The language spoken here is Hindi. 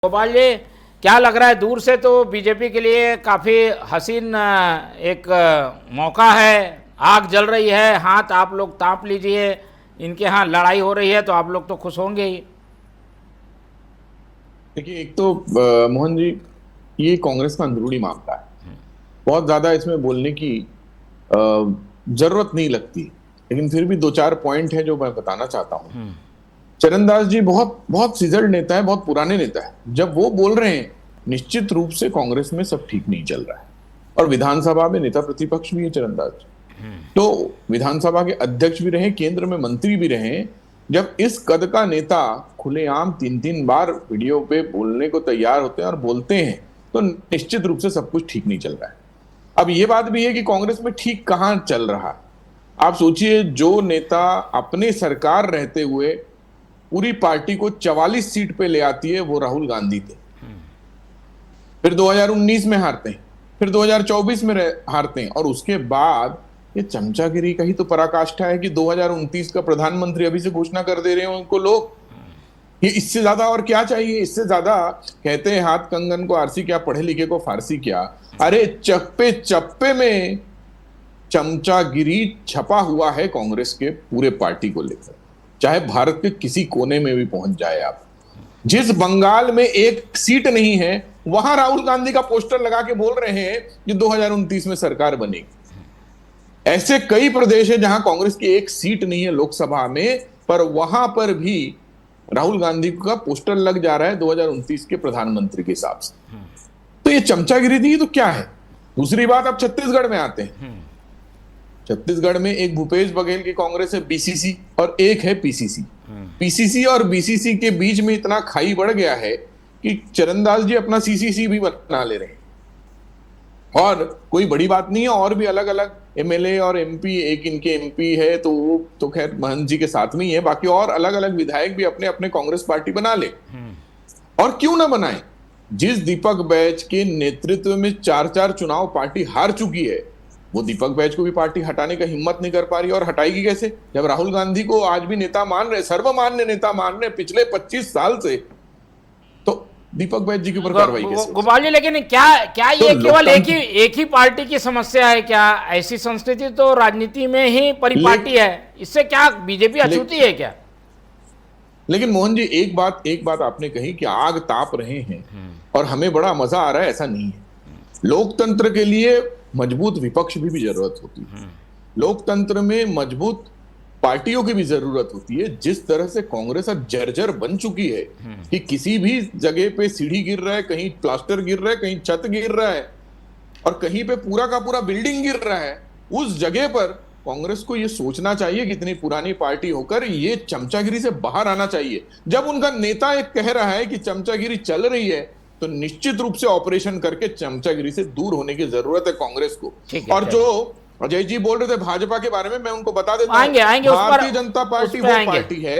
गोपाल जी, क्या लग रहा है? दूर से तो बीजेपी के लिए काफी हसीन एक मौका है। आग जल रही है, हाथ आप लोग ताप लीजिए। इनके यहाँ लड़ाई हो रही है तो आप लोग तो खुश होंगे ही। देखिए, एक तो मोहन जी, ये कांग्रेस का अंदरूनी मामला है। बहुत ज्यादा इसमें बोलने की अ, जरूरत नहीं लगती, लेकिन फिर भी दो चार पॉइंट है जो मैं बताना चाहता हूँ। चरणदास जी बहुत बहुत सीजल्ड नेता है, बहुत पुराने नेता है। जब वो बोल रहे हैं, निश्चित रूप से कांग्रेस में सब ठीक नहीं चल रहा है। और विधानसभा में नेता प्रतिपक्ष भी है चरणदास जी, तो विधानसभा के अध्यक्ष भी रहे, केंद्र में मंत्री भी रहे। जब इस कद का नेता खुलेआम तीन तीन बार वीडियो पे बोलने को तैयार होते हैं और बोलते हैं, तो निश्चित रूप से सब कुछ ठीक नहीं चल रहा है। अब ये बात भी है कि कांग्रेस में ठीक कहां चल रहा है। आप सोचिए, जो नेता अपने सरकार रहते हुए पूरी पार्टी को 44 सीट पे ले आती है, वो राहुल गांधी थे। फिर 2019 में हारते हैं, फिर 2024 में हारते हैं, और उसके बाद ये चमचागिरी का ही तो पराकाष्ठा है कि 2029 का प्रधानमंत्री अभी से घोषणा कर दे रहे हैं उनको लोग। ये इससे ज्यादा और क्या चाहिए? इससे ज्यादा कहते हैं, हाथ कंगन को आरसी क्या, पढ़े लिखे को फारसी क्या। अरे चप्पे चप्पे में चमचागिरी छपा हुआ है कांग्रेस के पूरे पार्टी को लेकर, चाहे भारत के किसी कोने में भी पहुंच जाए आप। जिस बंगाल में एक सीट नहीं है, वहां राहुल गांधी का पोस्टर लगा के बोल रहे हैं कि 2029 में सरकार बनेगी। ऐसे कई प्रदेश है जहां कांग्रेस की एक सीट नहीं है लोकसभा में, पर वहां पर भी राहुल गांधी का पोस्टर लग जा रहा है 2029 के प्रधानमंत्री के हिसाब से। तो ये चमचागिरी थी तो क्या है? दूसरी बात, अब छत्तीसगढ़ में आते हैं। छत्तीसगढ़ में एक भूपेश बघेल की कांग्रेस है बीसीसी, और एक है पीसीसी। पीसीसी और बीसीसी के बीच में इतना खाई बढ़ गया है कि चरणदास जी अपना सीसीसी भी बना ले रहे हैं। और कोई बड़ी बात नहीं है, और भी अलग अलग एमएलए और एमपी, एक इनके एमपी है तो वो तो खैर महंत जी के साथ में ही है, बाकी और अलग अलग विधायक भी अपने अपने कांग्रेस पार्टी बना ले। और क्यों ना बनाए? जिस दीपक बैच के नेतृत्व में चार चार चुनाव पार्टी हार चुकी है, वो दीपक बैच को भी पार्टी हटाने का हिम्मत नहीं कर पा रही। और हटाएगी कैसे, जब राहुल गांधी को आज भी नेता मान रहे, सर्वमान्य नेता मान रहे पिछले 25 साल से, तो दीपक बैच जी के ऊपर कार्रवाई कैसे? गोपाल जी, लेकिन क्या क्या तो ये केवल एक ही पार्टी की समस्या है क्या? ऐसी संस्कृति तो राजनीति में ही परिपाटी है। इससे क्या बीजेपी अछूती है क्या? लेकिन मोहन जी, एक बात आपने कही कि आग ताप रहे हैं और हमें बड़ा मजा आ रहा है, ऐसा नहीं है। लोकतंत्र के लिए मजबूत विपक्ष भी जरूरत होती है। लोकतंत्र में मजबूत पार्टियों की भी जरूरत होती है। जिस तरह से कांग्रेस अब जर्जर बन चुकी है कि किसी भी जगह पे सीढ़ी गिर रहा है, कहीं प्लास्टर गिर रहा है, कहीं छत गिर रहा है, और कहीं पे पूरा का पूरा बिल्डिंग गिर रहा है, उस जगह पर कांग्रेस को यह सोचना चाहिए कि इतनी पुरानी पार्टी होकर ये चमचागिरी से बाहर आना चाहिए। जब उनका नेता एक कह रहा है कि चमचागिरी चल रही है, तो निश्चित रूप से ऑपरेशन करके चमचागिरी से दूर होने की जरूरत है कांग्रेस को। और जो अजय जी बोल रहे थे भाजपा के बारे में, मैं उनको बता देता हूं, आएंगे भारतीय जनता पार्टी वो पार्टी है